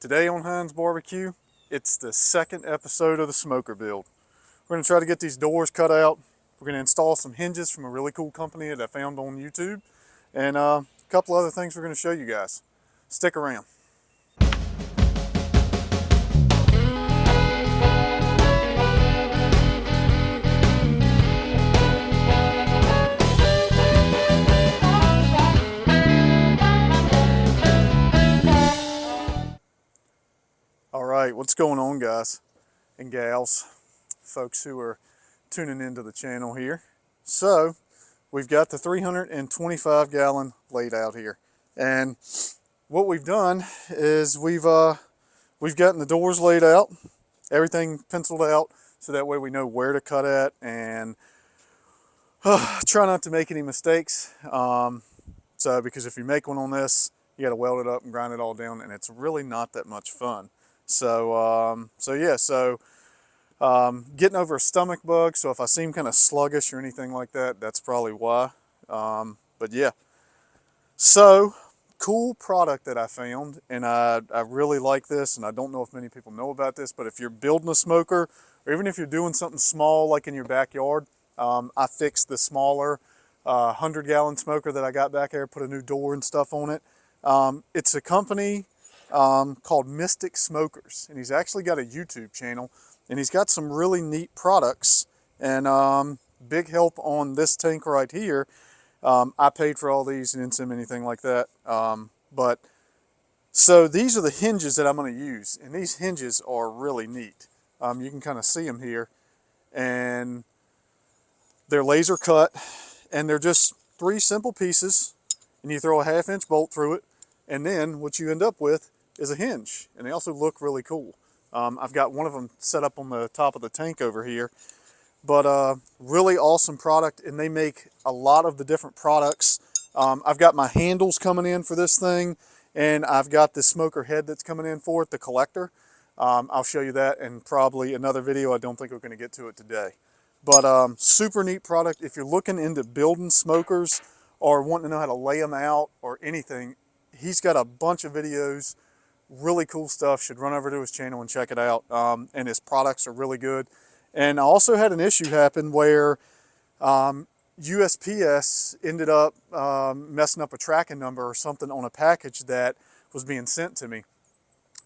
Today on Hinge Barbecue, it's the second episode of the smoker build. We're going to try to get these doors cut out. We're going to install some hinges from a really cool company that I found on YouTube, and a couple other things we're going to show you guys. Stick around. All right, what's going on, guys and gals, folks who are tuning into the channel here? So we've got the 325 gallon laid out here, and what we've done is we've gotten the doors laid out, everything penciled out, so that way we know where to cut at, and try not to make any mistakes. Because if you make one on this, you got to weld it up and grind it all down, and it's really not that much fun. So getting over a stomach bug, so if I seem kind of sluggish or anything like that, that's probably why. But yeah, so cool product that I found, and I really like this, and I don't know if many people know about this, but if you're building a smoker, or even if you're doing something small like in your backyard, I fixed the smaller 100-gallon smoker that I got back there, put a new door and stuff on it. It's a company called Mystic Smokers, and he's actually got a YouTube channel, and he's got some really neat products, and big help on this tank right here. I paid for all these and didn't send anything like that, so these are the hinges that I'm going to use, and these hinges are really neat. You can kind of see them here, and they're laser cut, and they're just 3 simple pieces, and you throw a 1/2-inch bolt through it, and then what you end up with is a hinge, and they also look really cool. I've got one of them set up on the top of the tank over here, but really awesome product, and they make a lot of the different products. I've got my handles coming in for this thing, and I've got the smoker head that's coming in for it, the collector. I'll show you that in probably another video. I don't think we're going to get to it today, but super neat product. If you're looking into building smokers or wanting to know how to lay them out or anything, he's got a bunch of videos, really cool stuff. Should run over to his channel and check it out. And his products are really good. And I also had an issue happen where USPS ended up messing up a tracking number or something on a package that was being sent to me.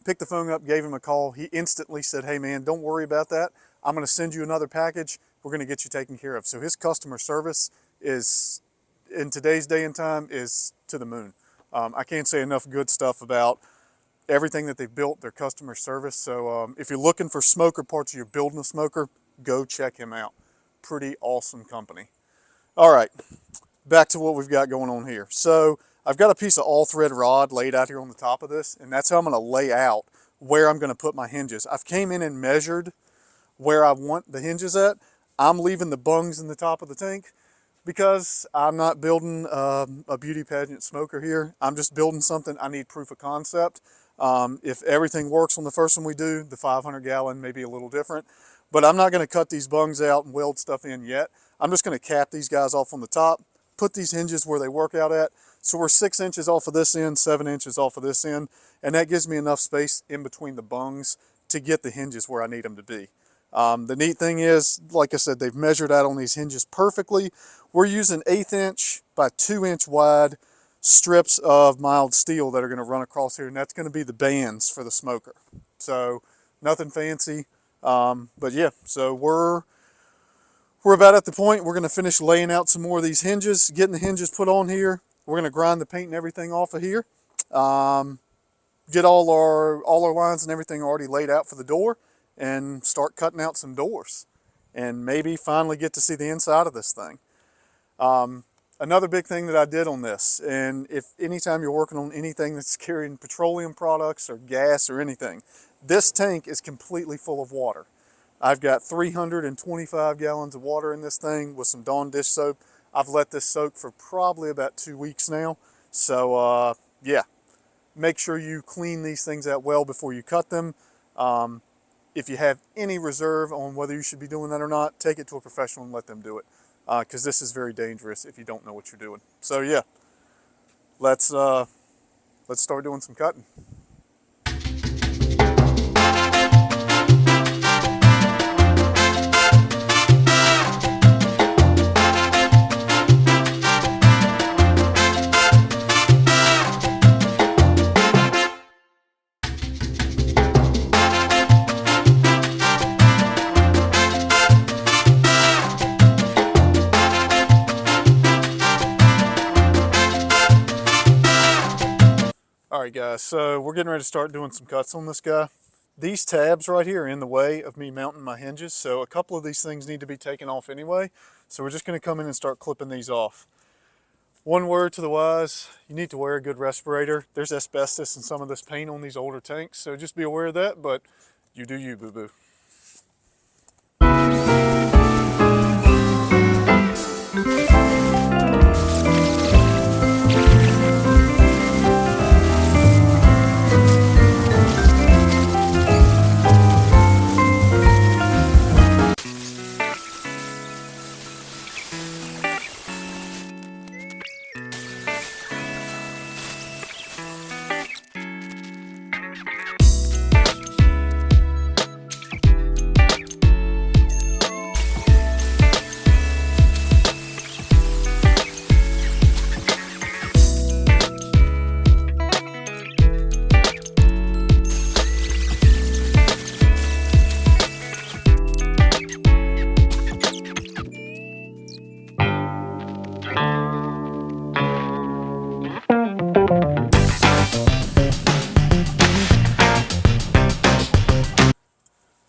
Picked the phone up, gave him a call. He instantly said, "Hey man, don't worry about that. I'm going to send you another package. We're going to get you taken care of." So his customer service is, in today's day and time, is to the moon. I can't say enough good stuff about everything that they've built, their customer service. So if you're looking for smoker parts, you're building a smoker, go check him out. Pretty awesome company. All right, back to what we've got going on here. So I've got a piece of all-thread rod laid out here on the top of this, and that's how I'm going to lay out where I'm going to put my hinges. I've came in and measured where I want the hinges at. I'm leaving the bungs in the top of the tank because I'm not building a beauty pageant smoker here. I'm just building something. I need proof of concept. If everything works on the first one we do, the 500-gallon may be a little different, but I'm not going to cut these bungs out and weld stuff in yet. I'm just going to cap these guys off on the top, put these hinges where they work out at. So we're 6 inches off of this end, 7 inches off of this end, and that gives me enough space in between the bungs to get the hinges where I need them to be. The neat thing is, like I said, they've measured out on these hinges perfectly. We're using 1/8 inch by 2 inch wide strips of mild steel that are going to run across here, and that's going to be the bands for the smoker. So nothing fancy, but yeah, so we're about at the point we're going to finish laying out some more of these hinges, getting the hinges put on here. We're going to grind the paint and everything off of here, get all our lines and everything already laid out for the door, and start cutting out some doors, and maybe finally get to see the inside of this thing. Another big thing that I did on this, and if anytime you're working on anything that's carrying petroleum products or gas or anything, this tank is completely full of water. I've got 325 gallons of water in this thing with some Dawn dish soap. I've let this soak for probably about 2 weeks now. So yeah, make sure you clean these things out well before you cut them. If you have any reserve on whether you should be doing that or not, take it to a professional and let them do it. Because this is very dangerous if you don't know what you're doing. So yeah, let's start doing some cutting. Alright guys, so we're getting ready to start doing some cuts on this guy. These tabs right here are in the way of me mounting my hinges, so a couple of these things need to be taken off anyway. So we're just going to come in and start clipping these off. One word to the wise, you need to wear a good respirator. There's asbestos in some of this paint on these older tanks, so just be aware of that, but you do you, boo-boo.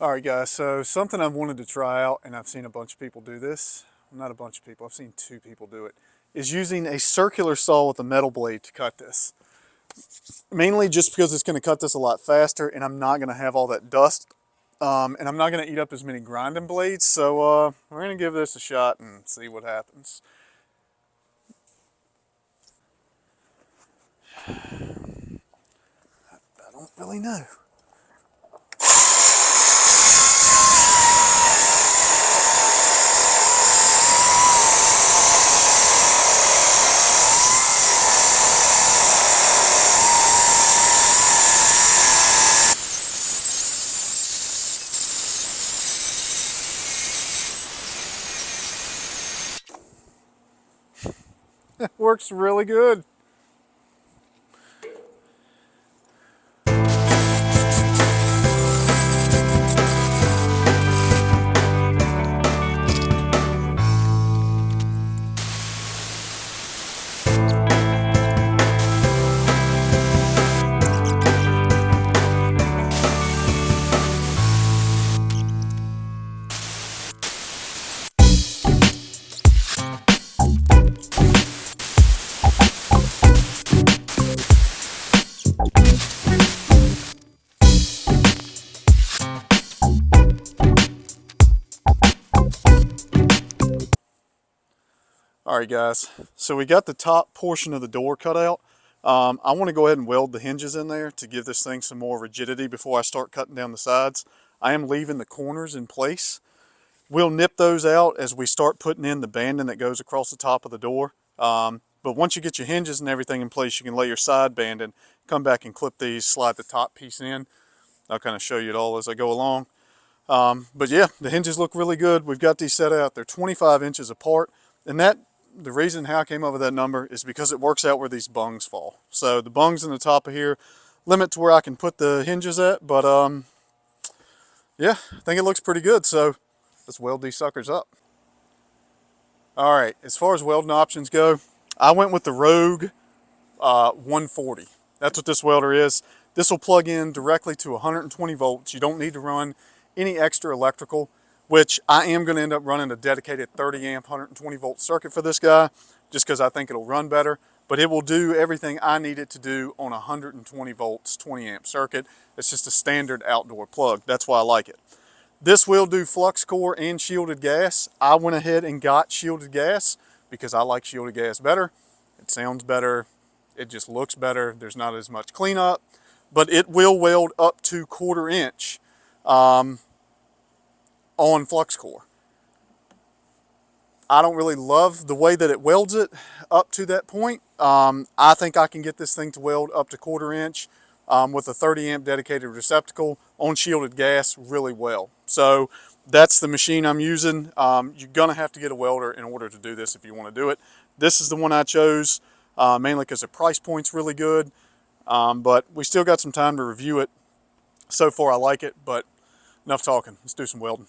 Alright guys, so something I've wanted to try out, and I've seen a bunch of people do this, not a bunch of people, I've seen 2 people do it, is using a circular saw with a metal blade to cut this. Mainly just because it's going to cut this a lot faster, and I'm not going to have all that dust, and I'm not going to eat up as many grinding blades, so we're going to give this a shot and see what happens. I don't really know. It works really good. Alright guys, so we got the top portion of the door cut out. I want to go ahead and weld the hinges in there to give this thing some more rigidity before I start cutting down the sides. I am leaving the corners in place. We'll nip those out as we start putting in the banding that goes across the top of the door. But once you get your hinges and everything in place, you can lay your side banding, come back and clip these, slide the top piece in. I'll kind of show you it all as I go along. But yeah, the hinges look really good. We've got these set out. They're 25 inches apart, and the reason how I came up with that number is because it works out where these bungs fall. So the bungs in the top of here limit to where I can put the hinges at, but yeah, I think it looks pretty good. So let's weld these suckers up. All right, as far as welding options go, I went with the Rogue 140. That's what this welder is. This will plug in directly to 120 volts. You don't need to run any extra electrical, which I am going to end up running a dedicated 30 amp 120 volt circuit for this guy, just because I think it'll run better. But it will do everything I need it to do on a 120 volts 20 amp circuit. It's just a standard outdoor plug. That's why I like it. This will do flux core and shielded gas. I went ahead and got shielded gas because I like shielded gas better. It sounds better. It just looks better. There's not as much cleanup, but it will weld up to 1/4 inch on flux core. I don't really love the way that it welds it up to that point. I think I can get this thing to weld up to 1/4 inch with a 30 amp dedicated receptacle on shielded gas really well. So that's the machine I'm using. You're gonna have to get a welder in order to do this if you want to do it. This is the one I chose mainly because the price point's really good, but we still got some time to review it. So far I like it, but enough talking. Let's do some welding.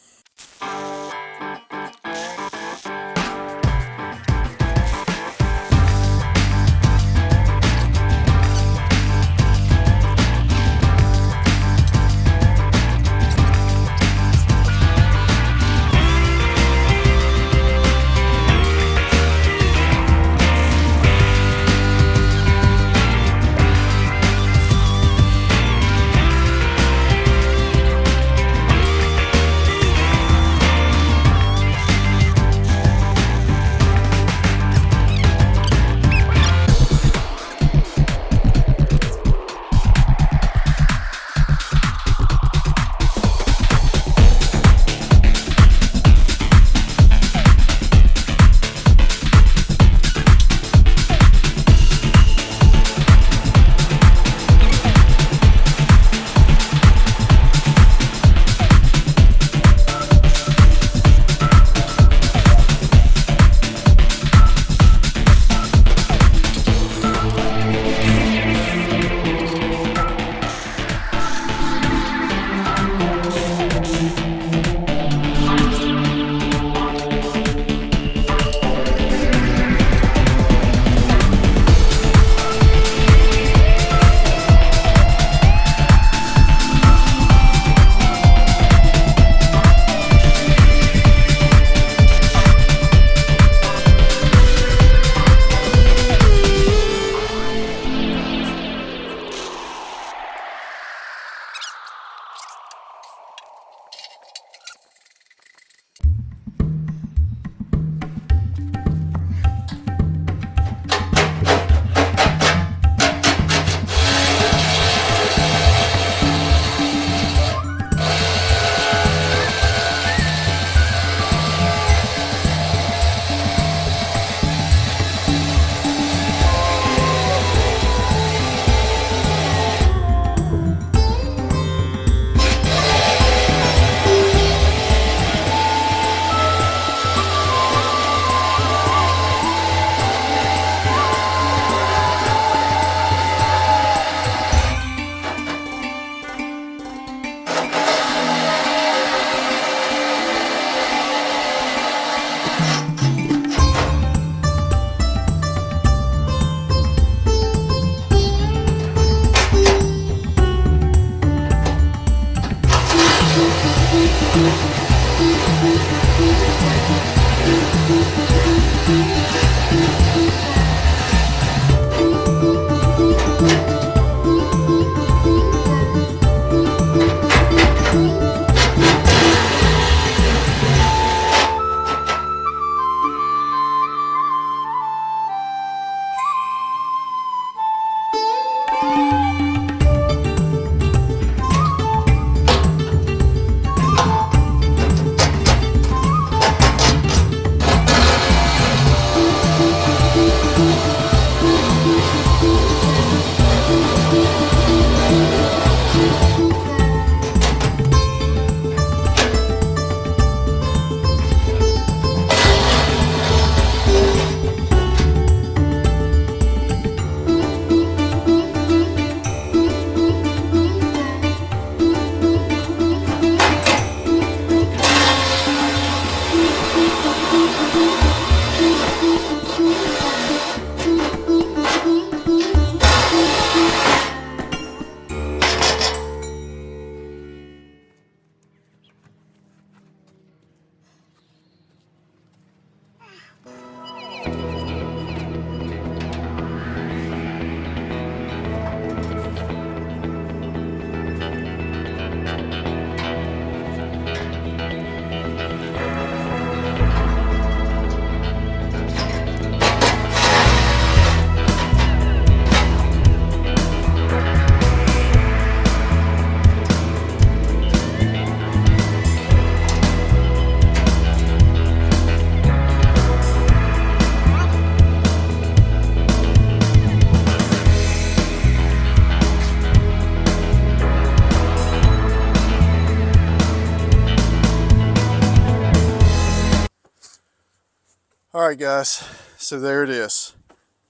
All right, guys, so there it is.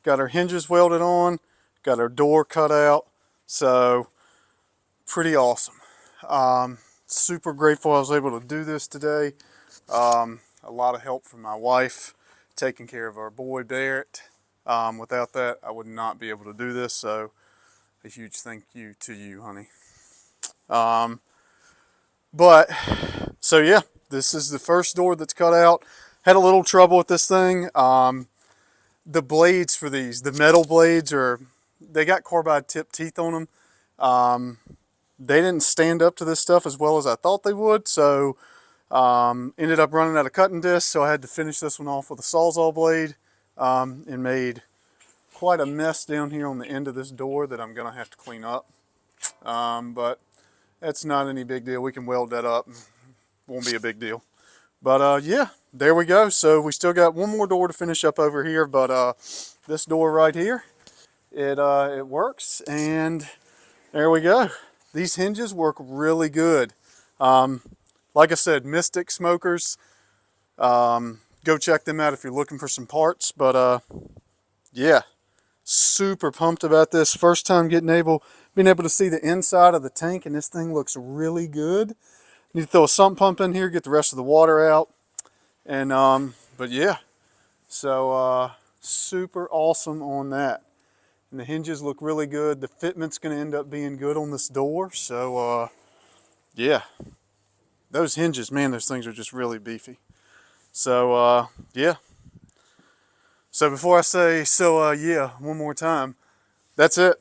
Got our hinges welded on, got our door cut out, so pretty awesome. Super grateful I was able to do this today. A lot of help from my wife taking care of our boy Barrett. Without that, I would not be able to do this, so a huge thank you to you, honey. So yeah, this is the first door that's cut out. Had a little trouble with this thing. The blades for these, the metal blades, they got carbide tip teeth on them. They didn't stand up to this stuff as well as I thought they would, so ended up running out of cutting discs, so I had to finish this one off with a Sawzall blade, and made quite a mess down here on the end of this door that I'm gonna have to clean up. But that's not any big deal. We can weld that up. Won't be a big deal. But yeah, there we go. So we still got one more door to finish up over here, but this door right here, it works, and there we go. These hinges work really good. Like I said, Mystic Smokers, go check them out if you're looking for some parts. But yeah, super pumped about this. First time being able to see the inside of the tank, and this thing looks really good. Need to throw a sump pump in here, get the rest of the water out. And but yeah, so super awesome on that. And the hinges look really good. The fitment's going to end up being good on this door. So yeah, those hinges, man, those things are just really beefy. So yeah. So before I say yeah one more time, that's it.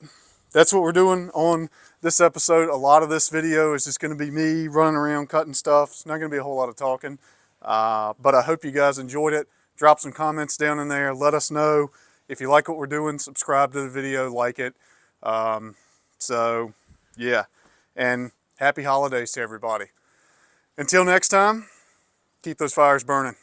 That's what we're doing on this episode. A lot of this video is just going to be me running around cutting stuff. It's not going to be a whole lot of talking. But I hope you guys enjoyed it. Drop some comments down in there. Let us know if you like what we're doing. Subscribe to the video, like it. So yeah, and happy holidays to everybody. Until next time, keep those fires burning.